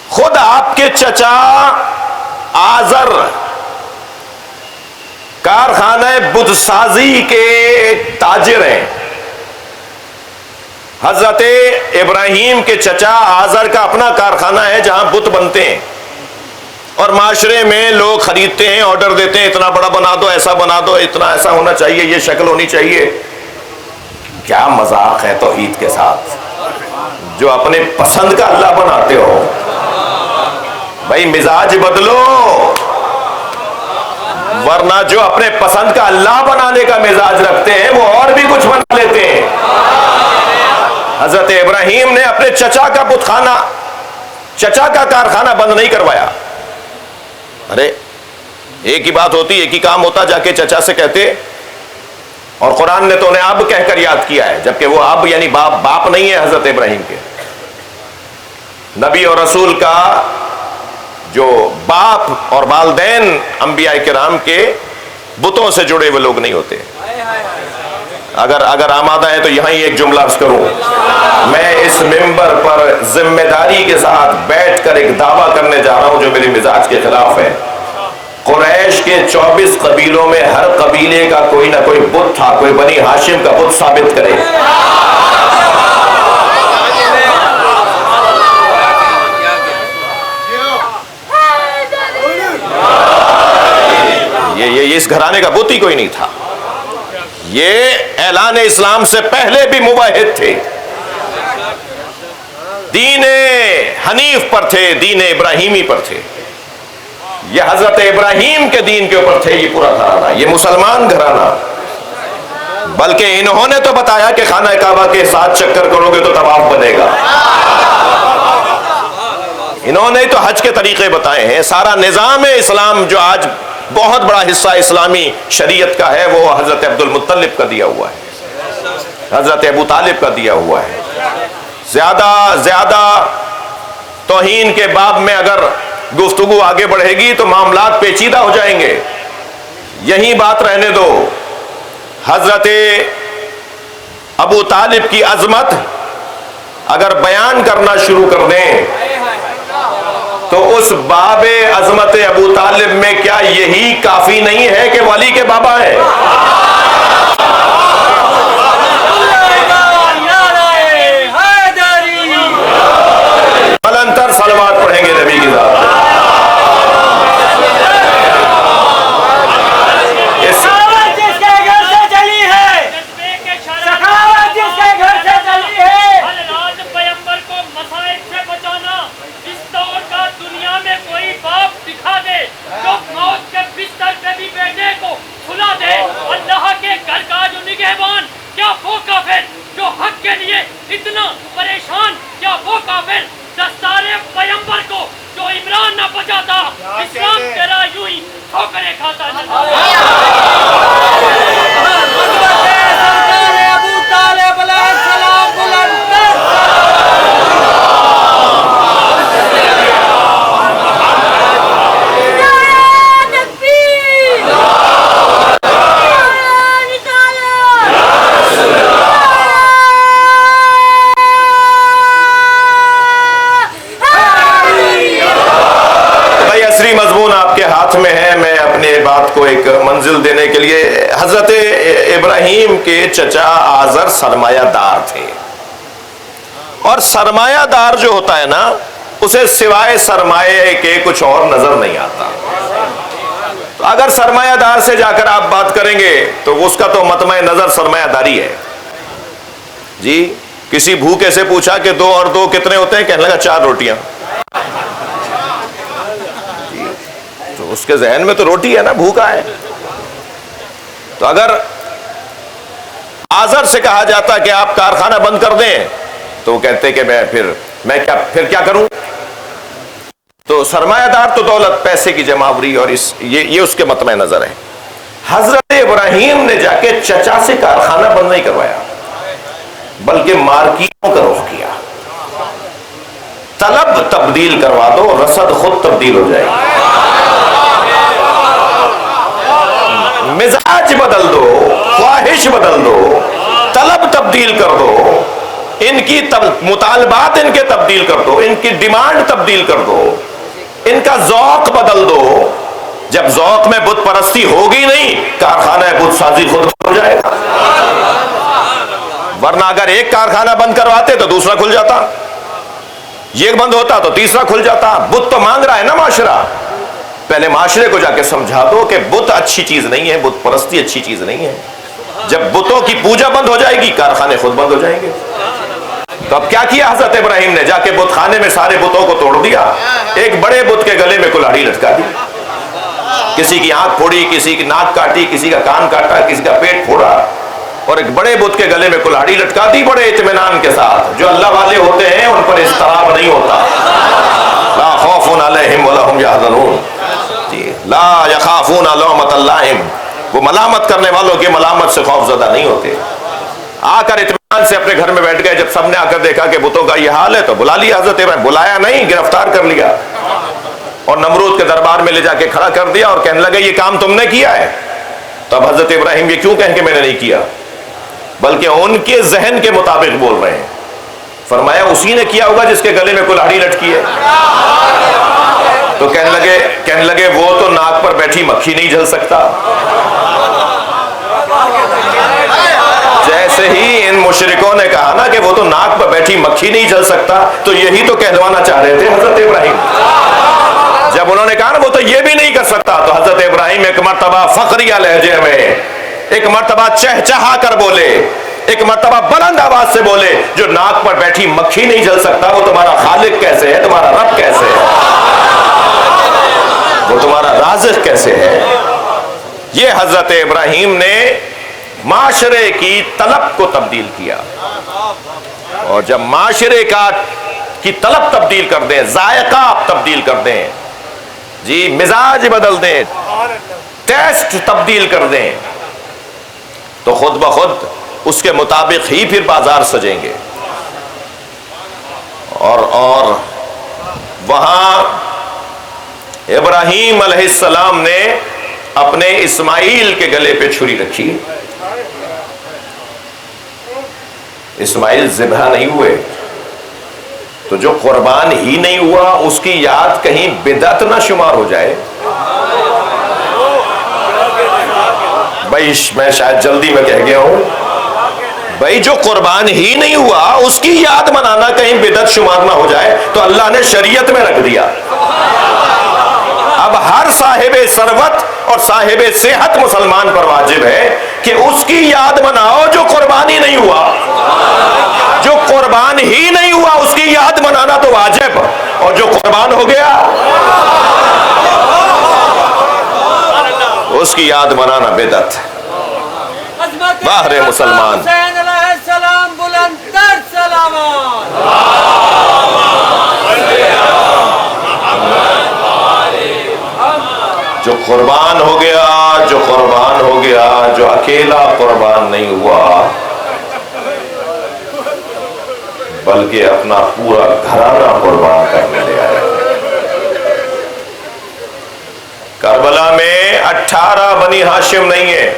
خود آپ کے چچا آزر کارخانہ بت سازی کے تاجر ہیں. حضرت ابراہیم کے چچا آزر کا اپنا کارخانہ ہے جہاں بت بنتے ہیں اور معاشرے میں لوگ خریدتے ہیں, آرڈر دیتے ہیں, اتنا بڑا بنا دو, ایسا بنا دو, اتنا ایسا ہونا چاہیے, یہ شکل ہونی چاہیے. کیا مذاق ہے توحید کے ساتھ, جو اپنے پسند کا اللہ بناتے ہو. بھائی مزاج بدلو, ورنہ جو اپنے پسند کا اللہ بنانے کا مزاج رکھتے ہیں وہ اور بھی کچھ بنا لیتے ہیں. حضرت ابراہیم نے اپنے چچا کا بت خانہ, چچا کا کارخانہ بند نہیں کروایا. ارے ایک ہی بات ہوتی, ایک ہی کام ہوتا, جا کے چچا سے کہتے, اور قرآن نے تو انہیں اب کہہ کر یاد کیا ہے, جبکہ وہ اب یعنی باپ نہیں ہے حضرت ابراہیم کے. نبی اور رسول کا جو باپ اور والدین انبیاء کرام کے بتوں سے جڑے ہوئے لوگ نہیں ہوتے. اگر آمادہ ہے تو یہاں ہی ایک جملہ عرض کروں. میں اس ممبر پر ذمہ داری کے ساتھ بیٹھ کر ایک دعویٰ کرنے جا رہا ہوں جو میرے مزاج کے خلاف ہے. قریش کے 24 قبیلوں میں ہر قبیلے کا کوئی نہ کوئی بت تھا, کوئی بنی ہاشم کا بت ثابت کرے. یہ اس گھرانے کا بت ہی کوئی نہیں تھا. یہ اعلان اسلام سے پہلے بھی موحد تھے, دین حنیف پر تھے, دین ابراہیمی پر تھے. یہ حضرت ابراہیم کے دین کے اوپر تھے یہ پورا گھرانہ, یہ مسلمان گھرانہ. بلکہ انہوں نے تو بتایا کہ خانہ کعبہ کے 7 چکر کرو گے تو طواف بنے گا. انہوں نے تو حج کے طریقے بتائے ہیں. سارا نظام اسلام جو آج بہت بڑا حصہ اسلامی شریعت کا ہے وہ حضرت عبد المطلب کا دیا ہوا ہے, حضرت ابو طالب کا دیا ہوا ہے. زیادہ توہین کے باب میں اگر گفتگو آگے بڑھے گی تو معاملات پیچیدہ ہو جائیں گے. یہی بات رہنے دو. حضرت ابو طالب کی عظمت اگر بیان کرنا شروع کر دیں تو اس باب عظمت ابو طالب میں کیا یہی کافی نہیں ہے کہ ولی کے بابا ہیں؟ بلندتر صلوات پڑھیں گے نبی کی ذات. اتنا پریشان, کیا وہ کافر دستار پیمبر کو جو عمران نہ بچاتا, اسلام تیرا یوں ہی ٹھوکریں کھاتا ابو طالب علیہ السلام بلند. مضمون آپ کے ہاتھ میں ہے. میں اپنے بات کو ایک منزل دینے کے لیے, حضرت ابراہیم کے چچا آزر سرمایہ دار تھے, اور سرمایہ دار جو ہوتا ہے نا اسے سوائے سرمایہ کے کچھ اور نظر نہیں آتا. تو اگر سرمایہ دار سے جا کر آپ بات کریں گے تو اس کا تو مطمع نظر سرمایہ داری ہے. جی کسی بھوکے سے پوچھا کہ 2 اور 2 کتنے ہوتے ہیں, کہنے لگا 4 روٹیاں. اس کے ذہن میں تو روٹی ہے نا, بھوکا ہے. تو اگر آزر سے کہا جاتا کہ آپ کارخانہ بند کر دیں تو وہ کہتے کہ میں کیا کروں. تو سرمایہ دار تو دولت پیسے کی جمعوری اور یہ اس کے مطمع نظر ہے. حضرت ابراہیم نے جا کے چچا سے کارخانہ بند نہیں کروایا بلکہ مارکیٹوں کا رخ کیا. طلب تبدیل کروا دو, رسد خود تبدیل ہو جائے گی. مزاج بدل دو, خواہش بدل دو, طلب تبدیل کر دو, ان کی مطالبات ان کے تبدیل کر دو, ان کی ڈیمانڈ تبدیل کر دو, ان کا ذوق بدل دو. جب ذوق میں بت پرستی ہوگی نہیں، کارخانہ بت سازی خود ہو جائے گا. ورنہ اگر ایک کارخانہ بند کرواتے تو دوسرا کھل جاتا، یہ بند ہوتا تو تیسرا کھل جاتا. بت تو مانگ رہا ہے نا معاشرہ. پہلے معاشرے کو جا کے سمجھا دو کہ بت اچھی چیز نہیں ہے، بت پرستی اچھی چیز نہیں ہے. جب بتوں کی پوجا بند ہو جائے گی، کارخانے خود بند ہو جائیں گے. تو اب کیا کیا حضرت ابراہیم نے؟ جا کے بت خانے میں سارے بتوں کو توڑ دیا، ایک بڑے بت کے گلے میں کلاڑی لٹکا دی. کسی کی آنکھ پھوڑی، کسی کی ناک کاٹی، کسی کا کان کاٹا، کسی کا پیٹ پھوڑا، اور ایک بڑے بت کے گلے میں کلاڑی لٹکا دی بڑے اطمینان کے ساتھ. جو اللہ والے ہوتے ہیں ان پر اضطراب نہیں ہوتا. لا خوف علیہم ولا هم یحزنون. جی لا یخافون لومۃ لائم. وہ ملامت کرنے والوں کی ملامت سے خوف زدہ نہیں ہوتے. آ کر اطمینان سے اپنے گھر میں بیٹھ گئے. جب سب نے آ کر دیکھا کہ بتوں کا یہ حال ہے تو بلا لیا حضرت ابراہیم. بلایا نہیں، گرفتار کر لیا اور نمرود کے دربار میں لے جا کے کھڑا کر دیا اور کہنے لگے یہ کام تم نے کیا ہے. تب حضرت ابراہیم یہ کیوں کہیں کہ میں نے نہیں کیا، بلکہ ان کے ذہن کے مطابق بول رہے ہیں. فرمایا اسی نے کیا ہوگا جس کے گلے میں کلاڑی لٹکی ہے. تو کہنے لگے وہ تو ناک پر بیٹھی مکھی نہیں جل سکتا. جیسے ہی ان مشرکوں نے کہا نا کہ وہ تو ناک پر بیٹھی مکھی نہیں جل سکتا، تو یہی تو کہلوانا چاہ رہے تھے حضرت ابراہیم. جب انہوں نے کہا نا وہ تو یہ بھی نہیں کر سکتا، تو حضرت ابراہیم ایک مرتبہ فخریہ لہجے میں، ایک مرتبہ چہچہا کر بولے، ایک مرتبہ بلند آواز سے بولے جو ناک پر بیٹھی مکھی نہیں جل سکتا وہ تمہارا خالق کیسے ہے، تمہارا رب کیسے ہے، وہ تمہارا رازق کیسے ہے. یہ حضرت ابراہیم نے معاشرے کی طلب کو تبدیل کیا. اور جب معاشرے کی طلب تبدیل کر دیں، ذائقہ آپ تبدیل کر دیں، جی مزاج بدل دیں، ٹیسٹ تبدیل کر دیں، تو خود بخود اس کے مطابق ہی پھر بازار سجیں گے. اور وہاں ابراہیم علیہ السلام نے اپنے اسماعیل کے گلے پہ چھری رکھی. اسماعیل ذبح نہیں ہوئے تو جو قربان ہی نہیں ہوا اس کی یاد کہیں بدعت نہ شمار ہو جائے. بھائی میں شاید جلدی میں کہہ گیا ہوں، بھائی جو قربان ہی نہیں ہوا اس کی یاد منانا کہیں بدعت شمار نہ ہو جائے، تو اللہ نے شریعت میں رکھ دیا. اب ہر صاحب ثروت اور صاحب صحت مسلمان پر واجب ہے کہ اس کی یاد مناؤ جو قربان ہی نہیں ہوا. جو قربان ہی نہیں ہوا اس کی یاد منانا تو واجب، اور جو قربان ہو گیا اس کی یاد منانا بدعت. باہر مسلمان حسین علیہ السلام بلند تر سلامات. جو قربان ہو گیا، جو قربان ہو گیا، جو اکیلا قربان نہیں ہوا بلکہ اپنا پورا گھرانہ قربان کرنے لے آیا. کربلا میں 18 بنی ہاشم نہیں ہے،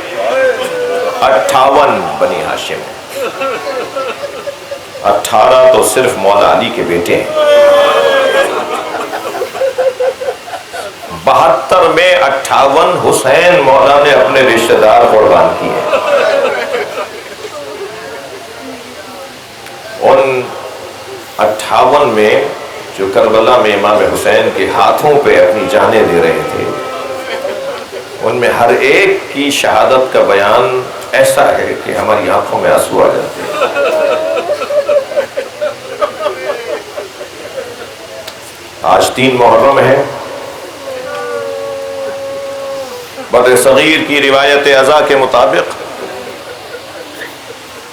58 بنی ہاشم ہے. 18 تو صرف مولا علی کے بیٹے ہیں. 72 میں 58 حسین مولا نے اپنے رشتہ دار قربان کیے. ان 58 میں جو کربلا میں امام حسین کے ہاتھوں پہ اپنی جانیں دے رہے تھے، ان میں ہر ایک کی شہادت کا بیان ایسا ہے کہ ہماری آنکھوں میں آنسو آ جاتے ہیں. آج 3 محرم ہے. بدر صغیر کی روایت ازا کے مطابق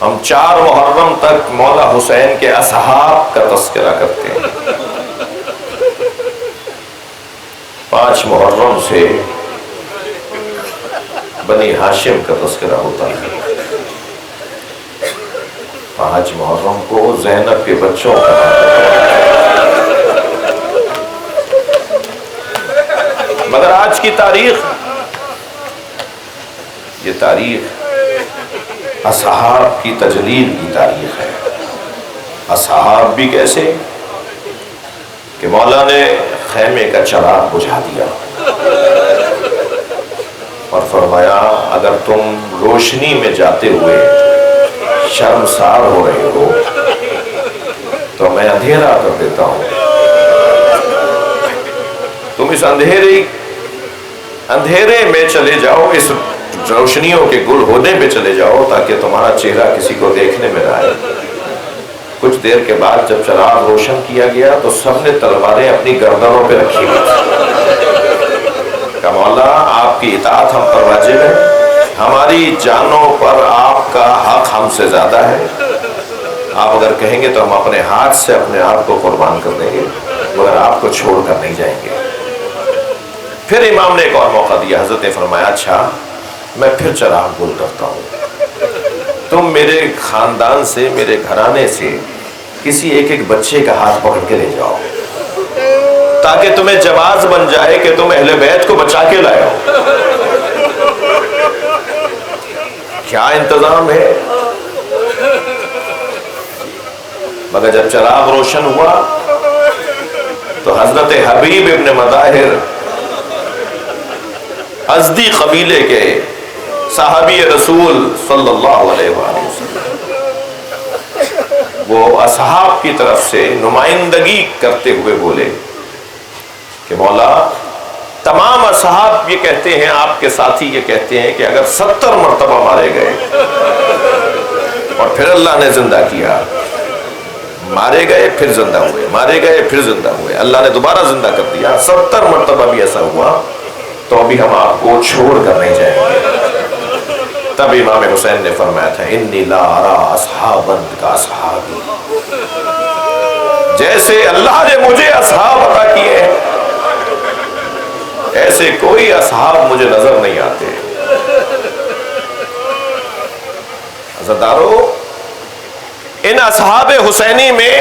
ہم 4 محرم تک مولا حسین کے اصحاب کا تذکرہ کرتے ہیں. 5 محرم سے بنی ہاشم کا تذکرہ ہوتا ہے. 5 محرم کو زینب کے بچوں کا. مگر آج کی تاریخ، یہ تاریخ اصحاب کی تجلیل کی تاریخ ہے. اصحاب بھی کیسے کہ مولا نے خیمے کا چراغ بجھا دیا اور فرمایا اگر تم روشنی میں جاتے ہوئے شرمسار ہو رہے ہو تو میں اندھیرا کر دیتا ہوں، تم اس اندھیرے میں چلے جاؤ، اس روشنیوں کے گل ہونے پہ چلے جاؤ تاکہ تمہارا چہرہ کسی کو دیکھنے میں نہ آئے۔ کچھ دیر کے بعد جب چراغ روشن کیا گیا تو سب نے تلواریں اپنی گردنوں پہ رکھی ہوئی، کہ مولا آپ کی اطاعت ہم پر واجب ہے، ہماری جانوں پر آپ کا حق ہم سے زیادہ ہے، آپ اگر کہیں گے تو ہم اپنے ہاتھ سے اپنے آپ کو قربان کر دیں گے مگر آپ کو چھوڑ کر نہیں جائیں گے۔ پھر امام نے ایک اور موقع دیا، حضرت نے فرمایا اچھا میں پھر چراغ گل کرتا ہوں، تم میرے خاندان سے، میرے گھرانے سے کسی ایک بچے کا ہاتھ پکڑ کے لے جاؤ تاکہ تمہیں جواز بن جائے کہ تم اہل بیت کو بچا کے لائے ہو۔ کیا انتظام ہے! مگر جب چراغ روشن ہوا تو حضرت حبیب ابن مظاہر ازدی قبیلے کے صحابی رسول صلی اللہ علیہ وآلہ وسلم وہ اصحاب کی طرف سے نمائندگی کرتے ہوئے بولے کہ مولا تمام اصحاب یہ کہتے ہیں، آپ کے ساتھی یہ کہتے ہیں کہ اگر 70 مرتبہ مارے گئے اور پھر اللہ نے زندہ کیا، مارے گئے پھر زندہ ہوئے، مارے گئے پھر زندہ ہوئے، اللہ نے دوبارہ زندہ کر دیا، 70 مرتبہ بھی ایسا ہوا تو ابھی ہم آپ کو چھوڑ کر نہیں جائیں گے۔ تب امام حسین نے فرمایا تھا انی لا ارا اصحابا کا اصحابی، جیسے اللہ نے مجھے اصحاب عطا کیے ہیں ایسے کوئی اصحاب مجھے نظر نہیں آتے۔ عزیزدارو، ان اصحاب حسینی میں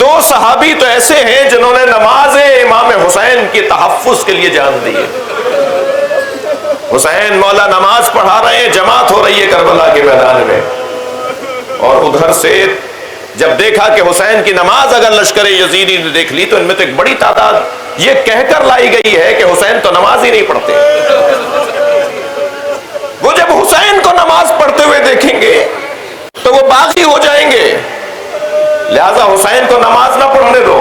2 صحابی تو ایسے ہیں جنہوں نے نماز امام حسین کی تحفظ کے لیے جان دی ہے۔ حسین مولا نماز پڑھا رہے ہیں، جماعت ہو رہی ہے کربلا کے میدان میں، اور ادھر سے جب دیکھا کہ حسین کی نماز اگر لشکر یزیدی نے دیکھ لی تو ان میں تو ایک بڑی تعداد یہ کہہ کر لائی گئی ہے کہ حسین تو نماز ہی نہیں پڑھتے۔ وہ جب حسین کو نماز پڑھتے ہوئے دیکھیں گے تو وہ باغی ہو جائیں گے، لہذا حسین کو نماز نہ پڑھنے دو۔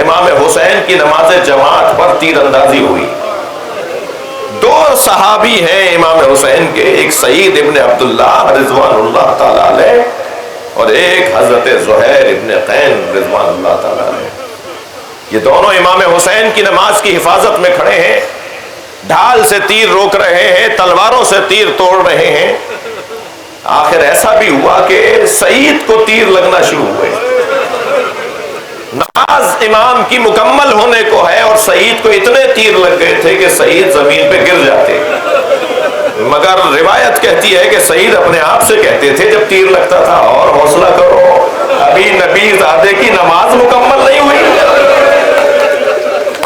امام حسین کی نماز جماعت پر تیر اندازی ہوئی۔ 2 صحابی ہیں امام حسین کے، ایک سعید ابن عبداللہ رضوان اللہ تعالی علیہ اور ایک حضرت زہیر ابن قین رضوان اللہ تعالی علیہ۔ یہ دونوں امام حسین کی نماز کی حفاظت میں کھڑے ہیں، ڈھال سے تیر روک رہے ہیں، تلواروں سے تیر توڑ رہے ہیں۔ آخر ایسا بھی ہوا کہ سعید کو تیر لگنا شروع ہوئے، نماز امام کی مکمل ہونے کو ہے اور سعید کو اتنے تیر لگ گئے تھے کہ سعید زمین پہ گر جاتے، مگر روایت کہتی ہے کہ سعید اپنے آپ سے کہتے تھے جب تیر لگتا تھا اور حوصلہ کرو، ابھی نبی زادے کی نماز مکمل نہیں ہوئی۔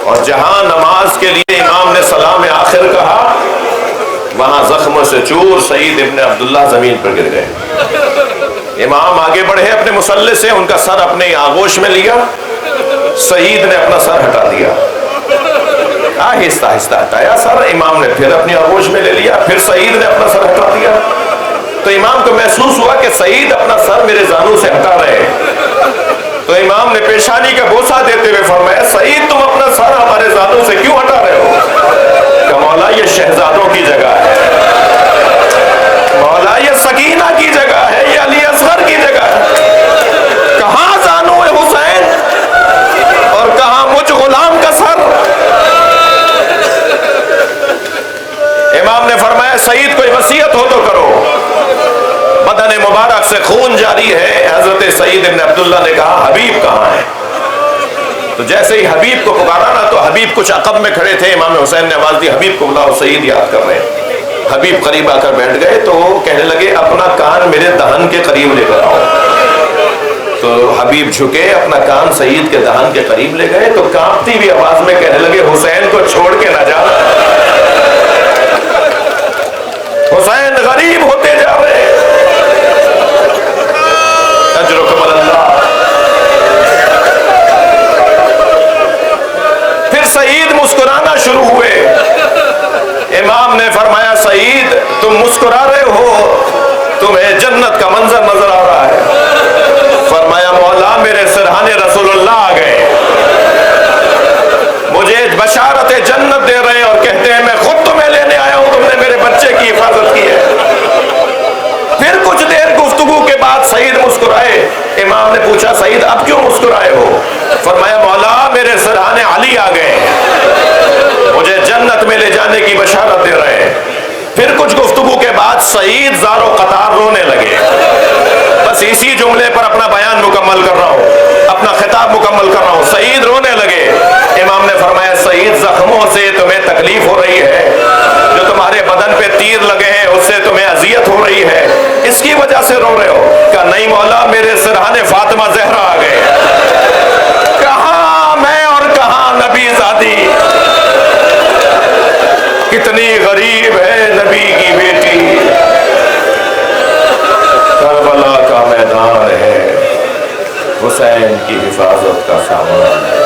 اور جہاں نماز کے لیے امام نے سلام آخر کہا وہاں زخموں سے چور سعید ابن عبداللہ زمین پر گر گئے۔ امام آگے بڑھے اپنے مسلح سے، ان کا سر اپنے آغوش میں لیا، سعید نے اپنا سر ہٹا دیا، آہستہ آہستہ ہٹایا سر، امام نے پھر اپنی آغوش میں لے لیا، پھر سعید نے اپنا سر ہٹا دیا۔ تو امام کو محسوس ہوا کہ سعید اپنا سر میرے زانوں سے ہٹا رہے ہیں، تو امام نے پیشانی کا بوسہ دیتے ہوئے فرمایا سعید تم اپنا سر ہمارے زانوں سے کیوں ہٹا رہے ہو؟ کہ مولا یہ شہزادوں کی جگہ ہے، مولا یہ سکینہ کی جگہ ہے، یہ علی اصغر کی جگہ ہے، کہاں زانو حسین اور کہاں مجھ غلام کا سر؟ امام نے فرمایا سعید کوئی وصیت ہو تو کرو۔ بدن مبارک سے خون جاری ہے۔ حضرت سعید ابن عبداللہ نے کہا حبیب کہاں ہے؟ تو جیسے ہی حبیب کو پکارا نا تو حبیب کچھ عقب میں کھڑے تھے، امام حسین نے آواز دی حبیب کو بلاؤ، سعید یاد کر رہے ہیں۔ حبیب قریب آ کر بیٹھ گئے تو وہ کہنے لگے اپنا کان میرے دہن کے قریب لے کر آؤ۔ تو حبیب جھکے اپنا کان سعید کے دہن کے قریب لے گئے تو کانپتی ہوئی آواز میں کہنے لگے حسین کو چھوڑ کے نہ جا، حسین غریب ہوتے جا رہے ہیں۔ اجرکم اللہ۔ فرمایا سعید تم مسکرا رہے ہو، تمہیں جنت کا منظر نظر آ رہا ہے؟ فرمایا مولا میرے سرہانے رسول اللہ آ گئے، مجھے بشارت جنت دے رہے ہیں اور کہتے ہیں میں خود تمہیں لینے آیا ہوں، تم نے میرے بچے کی حفاظت کی ہے۔ پھر کچھ دیر گفتگو کے بعد سعید مسکرائے۔ امام نے پوچھا سعید اب کیوں مسکرائے ہو؟ فرمایا مولا میرے سرہانے علی آ گئے، مجھے جنت میں لے جانے کی بشارت دے رہے ہیں۔ پھر کچھ گفتگو کے بعد سعید زار و قطار رونے لگے۔ بس اسی جملے پر اپنا بیان مکمل کر رہا ہوں، اپنا خطاب مکمل کر رہا ہوں۔ سعید رونے لگے۔ امام نے فرمایا سعید زخموں سے تمہیں تکلیف ہو رہی ہے، جو تمہارے بدن پہ تیر لگے ہیں اس سے تمہیں اذیت ہو رہی ہے، اس کی وجہ سے رو رہے ہو؟ کہا نہیں مولا میرے سرہانے فاطمہ زہرا آ گئے۔ کہاں میں اور کہاں نبی زادی، کتنی غریب ہے نبی کی بیٹی۔ کربلا کا میدان ہے، حسین کی حفاظت کا سامان ہے۔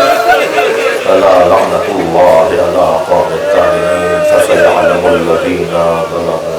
الا لعنت اللہ علی قوم الظالمین فسيعلم الذین ظلموا